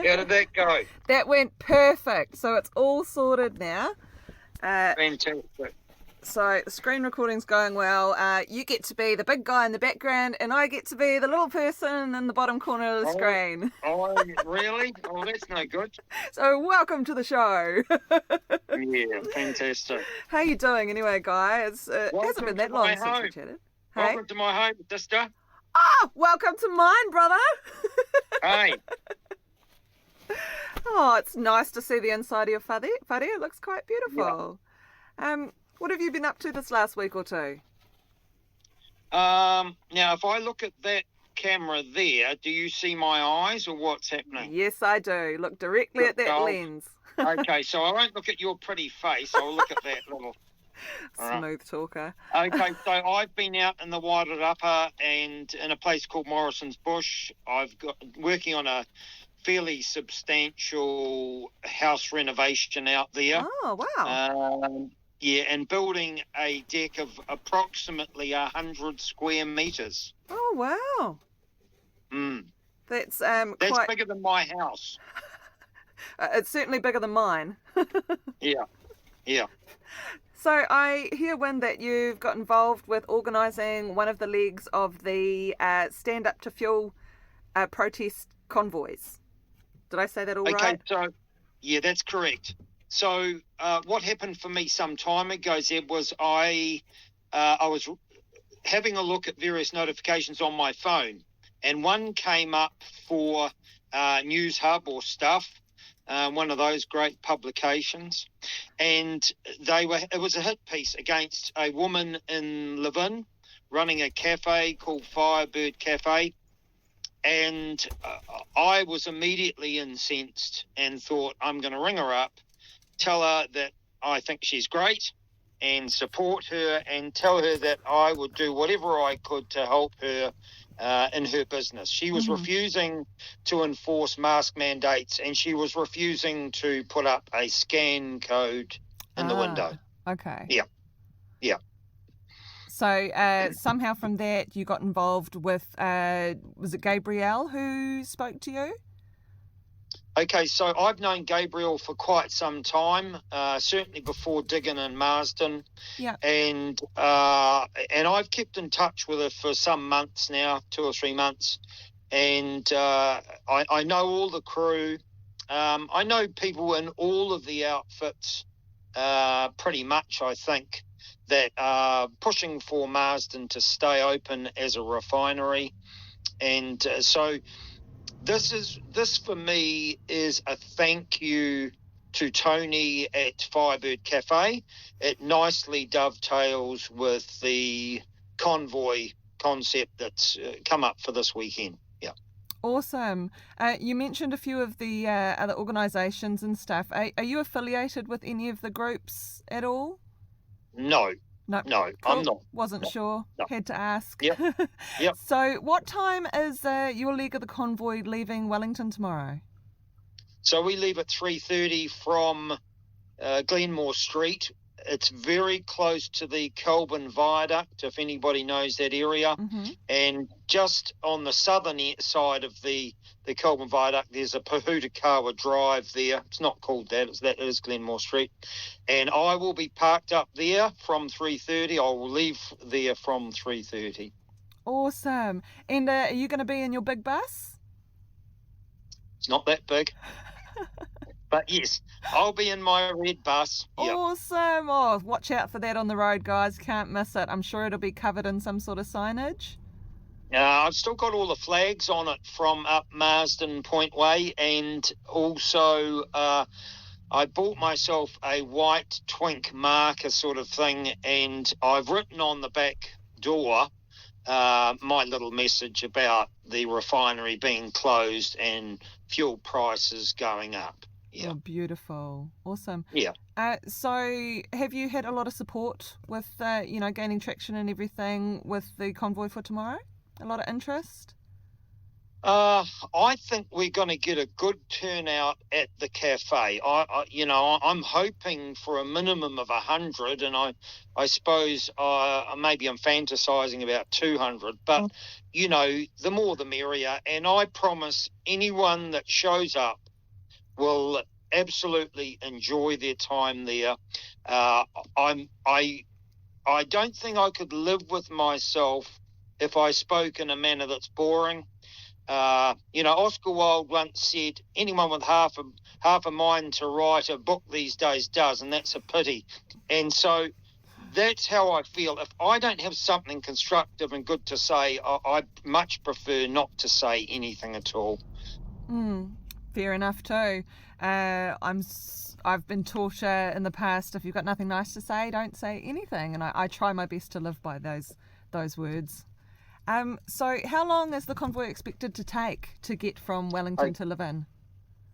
How did that go? That went perfect. So it's all sorted now. Fantastic. So the screen recording's going well. You get to be the big guy in the background, and I get to be the little person in the bottom corner of the screen. Oh, really? Oh, that's no good. So welcome to the show. Yeah, fantastic. How you doing anyway, Guy? It hasn't been that long since we chatted. Hey? Welcome to my home, sister. Oh, welcome to mine, brother. Hey. Oh, it's nice to see the inside of your fuddy. It looks quite beautiful. Yeah. What have you been up to this last week or two? Now, if I look at that camera there, do you see my eyes or what's happening? Yes, I do. Look directly at that lens. Okay, so I won't look at your pretty face. I'll look at that little... Smooth talker. Okay, so I've been out in the Wairarapa and in a place called Morrison's Bush. I've got working on a fairly substantial house renovation out there. Oh, wow. Yeah, and building a deck of approximately 100 square metres. Oh, wow. That's quite... bigger than my house. It's certainly bigger than mine. Yeah. So I hear, Wyn, that you've got involved with organising one of the legs of the Stand Up to Fuel protest convoys. Did I say that all right? Okay, so, yeah, that's correct. So what happened for me some time ago, Zeb, was I was having a look at various notifications on my phone, and one came up for News Hub or Stuff, one of those great publications, and it was a hit piece against a woman in Levin running a cafe called Firebird Cafe, and I was immediately incensed and thought, I'm going to ring her up, tell her that I think she's great and support her, and tell her that I would do whatever I could to help her in her business. She was refusing to enforce mask mandates, and she was refusing to put up a scan code in the window. Okay. Yeah. So somehow from that you got involved with, was it Gabrielle who spoke to you? Okay, so I've known Gabriel for quite some time, certainly before Diggin and Marsden. Yeah. And I've kept in touch with her for some months now, 2 or 3 months. And I know all the crew. I know people in all of the outfits pretty much, I think, that are pushing for Marsden to stay open as a refinery. And so... This for me is a thank you to Tony at Firebird Cafe. It nicely dovetails with the convoy concept that's come up for this weekend. Yeah. Awesome. You mentioned a few of the other organisations and stuff. Are you affiliated with any of the groups at all? No. No, cool. I'm not. Wasn't sure. No. Had to ask. Yep. So what time is your leg of the convoy leaving Wellington tomorrow? So we leave at 3:30 from Glenmore Street. It's very close to the Kelburn Viaduct, if anybody knows that area. And just on the southern side of the Kelburn Viaduct, there's a Pahutakawa Drive there. It's not called that. That is Glenmore Street. And I will be parked up there from 3:30. I will leave there from 3:30. Awesome. And are you going to be in your big bus? It's not that big. But yes, I'll be in my red bus. Yep. Awesome. Oh, watch out for that on the road, guys. Can't miss it. I'm sure it'll be covered in some sort of signage. I've still got all the flags on it from up Marsden Point Way, and also I bought myself a white twink marker sort of thing, and I've written on the back door my little message about the refinery being closed and fuel prices going up. Yeah. Oh, beautiful. Awesome. Yeah. So have you had a lot of support with, gaining traction and everything with the convoy for tomorrow? A lot of interest? I think we're going to get a good turnout at the cafe. I'm hoping for a minimum of 100, and I suppose maybe I'm fantasizing about 200. But the more the merrier. And I promise anyone that shows up will absolutely enjoy their time there. I don't think I could live with myself if I spoke in a manner that's boring. Oscar Wilde once said, anyone with half a mind to write a book these days does, and that's a pity. And so that's how I feel. If I don't have something constructive and good to say, I much prefer not to say anything at all. Fair enough too. I've been taught in the past, if you've got nothing nice to say, don't say anything, and I try my best to live by those words. So how long is the convoy expected to take to get from Wellington to Levin?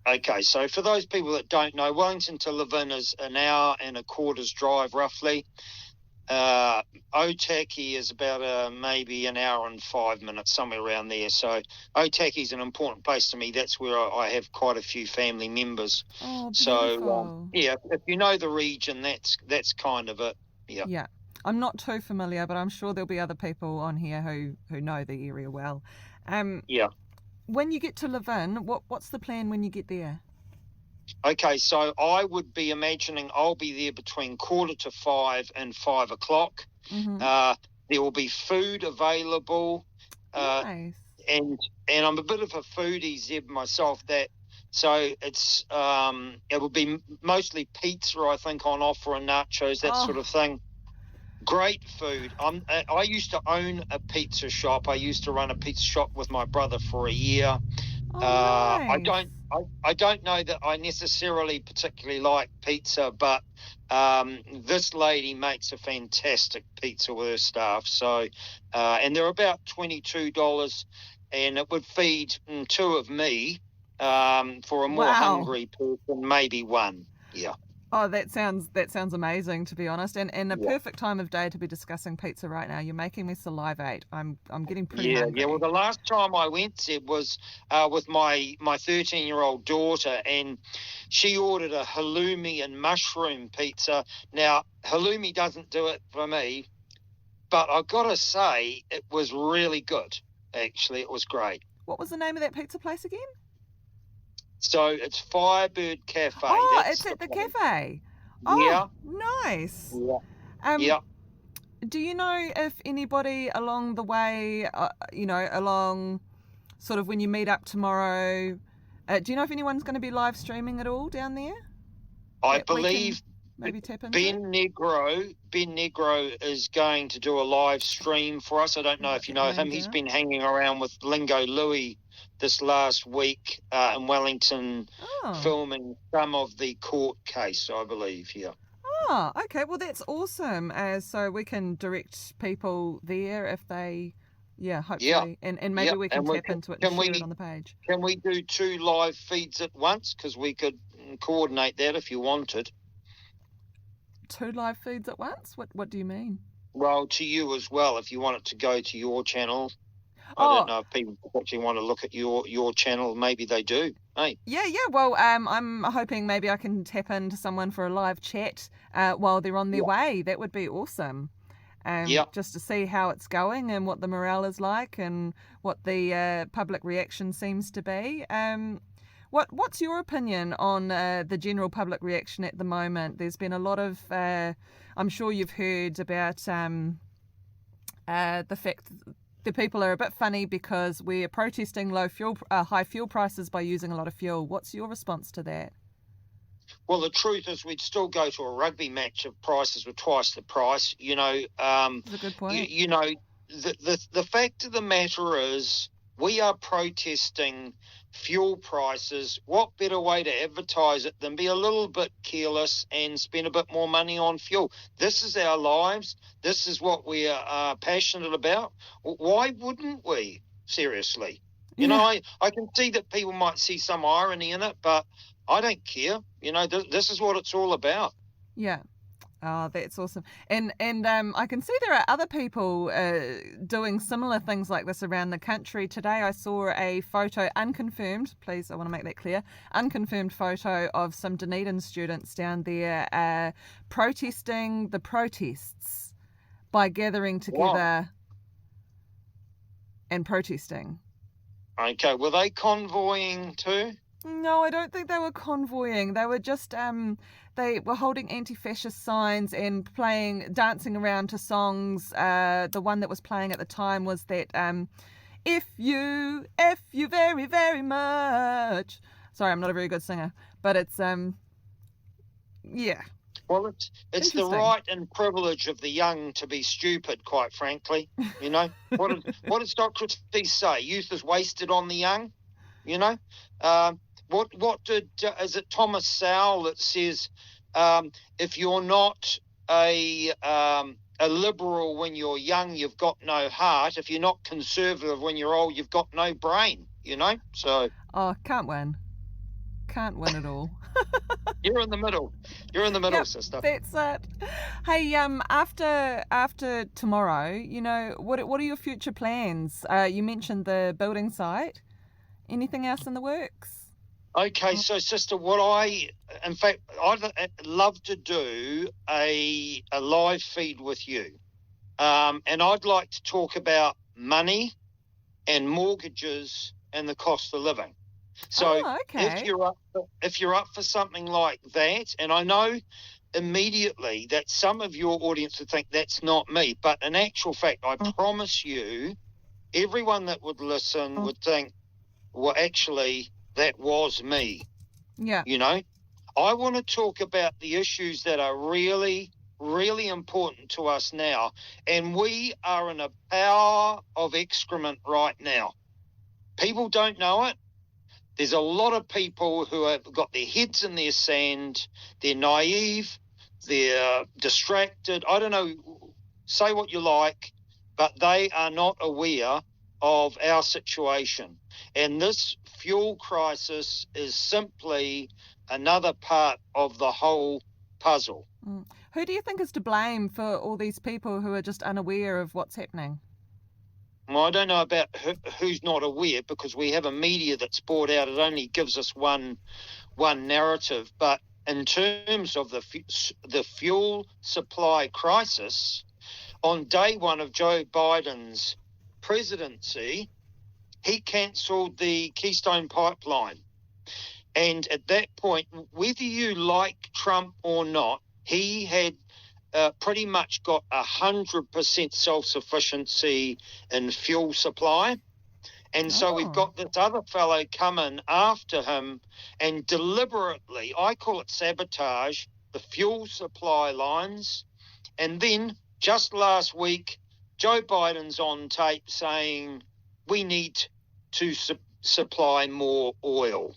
Okay, so for those people that don't know, Wellington to Levin is an hour and a quarter's drive roughly. Otaki is about maybe an hour and 5 minutes, somewhere around there. So Otaki is an important place to me. That's where I have quite a few family members. Oh, beautiful. So if you know the region, that's kind of it. Yeah. I'm not too familiar, but I'm sure there'll be other people on here who know the area well. When you get to Levin, what's the plan when you get there? Okay, so I would be imagining I'll be there between 4:45 and 5 o'clock. Mm-hmm. There will be food available. Nice. And I'm a bit of a foodie, Zeb, myself. So it's it will be mostly pizza, I think, on offer, and nachos, that sort of thing. Great food. I used to own a pizza shop. I used to run a pizza shop with my brother for a year. Nice. I don't know that I necessarily particularly like pizza, but this lady makes a fantastic pizza with her staff. So, and they're about $22, and it would feed two of me for a more hungry person, maybe one. Yeah. Oh, that sounds amazing, to be honest, and a perfect time of day to be discussing pizza right now. You're making me salivate. I'm getting pretty hungry. Yeah. Well, the last time I went, Zeb, was with my 13-year-old daughter, and she ordered a halloumi and mushroom pizza. Now, halloumi doesn't do it for me, but I've got to say it was really good. Actually, it was great. What was the name of that pizza place again? So it's Firebird Cafe. Oh, it's at the cafe. Oh, yeah. Nice. Yeah. Do you know if anybody along the way, along sort of when you meet up tomorrow, do you know if anyone's going to be live streaming at all down there? I believe maybe tap into Ben Negro is going to do a live stream for us. I don't know if you know him. He's been hanging around with Lingo Louie this last week in Wellington, filming some of the court case, I believe. Yeah. Oh, okay. Well, that's awesome. So we can direct people there if they, hopefully, and maybe we can tap into it and share it on the page. Can we do 2 live feeds at once? Because we could coordinate that if you wanted. 2 live feeds at once? What do you mean? Well, to you as well, if you want it to go to your channel. I don't know if people actually want to look at your channel. Maybe they do. Hey. Yeah. Well, I'm hoping maybe I can tap into someone for a live chat while they're on their way. That would be awesome. Just to see how it's going and what the morale is like and what the public reaction seems to be. What's your opinion on the general public reaction at the moment? There's been a lot of, I'm sure you've heard about the fact the people are a bit funny because we're protesting high fuel prices by using a lot of fuel. What's your response to that? Well, the truth is we'd still go to a rugby match if prices were twice the price. That's a good point. The fact of the matter is we are protesting fuel prices. What better way to advertise it than be a little bit careless and spend a bit more money on fuel? This is our lives. This is what we are passionate about. Why wouldn't we? Seriously. I can see that people might see some irony in it, but I don't care. This is what it's all about. Yeah. Oh, that's awesome. And I can see there are other people doing similar things like this around the country. Today I saw a photo, unconfirmed, please, I want to make that clear, unconfirmed photo of some Dunedin students down there protesting the protests by gathering together and protesting. Okay, were they convoying too? No, I don't think they were convoying. They were just they were holding anti-fascist signs and dancing around to songs. The one that was playing at the time was that if you very, very much. Sorry, I'm not a very good singer, but it's yeah. Well, it's the right and privilege of the young to be stupid, quite frankly. You know, what does Socrates say? Youth is wasted on the young. You know, what did is it Thomas Sowell that says if you're not a liberal when you're young, you've got no heart. If you're not conservative when you're old, you've got no brain. You know, so can't win at all. You're in the middle. You're in the middle, yep, sister. That's it. Hey, after tomorrow, you know, what are your future plans? You mentioned the building site. Anything else in the works? Okay, so sister, I'd love to do a live feed with you, and I'd like to talk about money and mortgages and the cost of living. So if you're up for something like that, and I know immediately that some of your audience would think that's not me, but in actual fact, I promise you, everyone that would listen would think, well, actually, that was me. Yeah. You know, I want to talk about the issues that are really, really important to us now, and we are in a power of excrement right now. People don't know it. There's a lot of people who have got their heads in their sand. They're naive. They're distracted. I don't know, say what you like, but they are not aware of our situation. And this fuel crisis is simply another part of the whole puzzle. Who do you think is to blame for all these people who are just unaware of what's happening? Well, I don't know about who's not aware, because we have a media that's brought out. It only gives us one narrative. But in terms of the fuel supply crisis, on day one of Joe Biden's presidency, he cancelled the Keystone Pipeline. And at that point, whether you like Trump or not, he had pretty much got 100% self-sufficiency in fuel supply. And so we've got this other fellow coming after him and deliberately, I call it sabotage, the fuel supply lines. And then just last week, Joe Biden's on tape saying we need to supply more oil.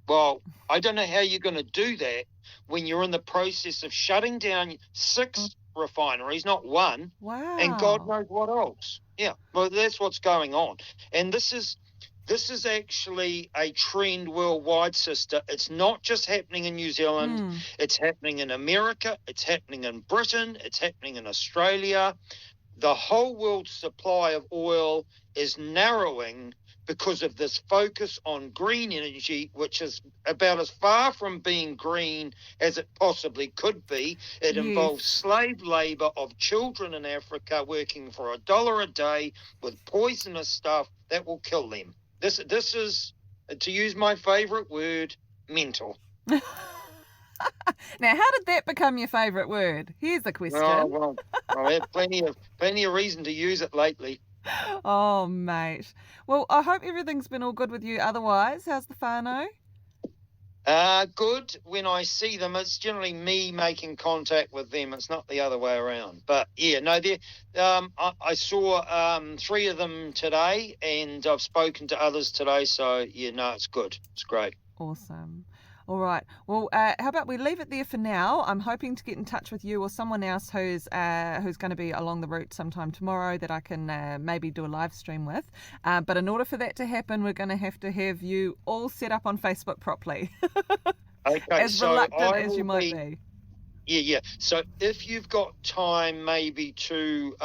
Well, I don't know how you're going to do that when you're in the process of shutting down 6 refineries, not one. Wow. And God knows what else. Yeah, well, that's what's going on. And this is actually a trend worldwide, sister. It's not just happening in New Zealand. It's happening in America. It's happening in Britain. It's happening in Australia. The whole world's supply of oil is narrowing because of this focus on green energy, which is about as far from being green as it possibly could be. It involves slave labour of children in Africa working for $1 a day with poisonous stuff that will kill them. This is, to use my favourite word, mental. Now, how did that become your favourite word? Here's the question. Well, I've had plenty of reason to use it lately. Oh, mate. Well, I hope everything's been all good with you otherwise. How's the whānau? Good. When I see them, it's generally me making contact with them. It's not the other way around. But, yeah, no, I saw 3 of them today, and I've spoken to others today. So, yeah, no, it's good. It's great. Awesome. All right. Well, how about we leave it there for now? I'm hoping to get in touch with you or someone else who's going to be along the route sometime tomorrow that I can maybe do a live stream with. But in order for that to happen, we're going to have you all set up on Facebook properly. Okay. As reluctant as you might be. Yeah. So if you've got time, maybe to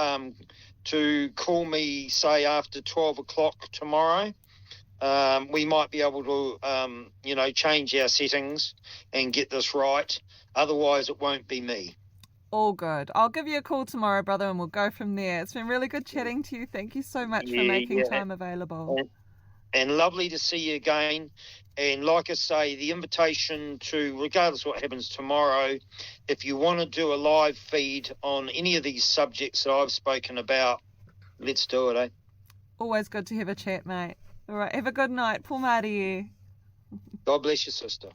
call me, say after 12 o'clock tomorrow. We might be able to, change our settings and get this right. Otherwise, it won't be me. All good. I'll give you a call tomorrow, brother, and we'll go from there. It's been really good chatting to you. Thank you so much for making time available. And lovely to see you again. And like I say, the invitation to, regardless of what happens tomorrow, if you want to do a live feed on any of these subjects that I've spoken about, let's do it, eh? Always good to have a chat, mate. All right, have a good night. Pō mārie. God bless you, sister.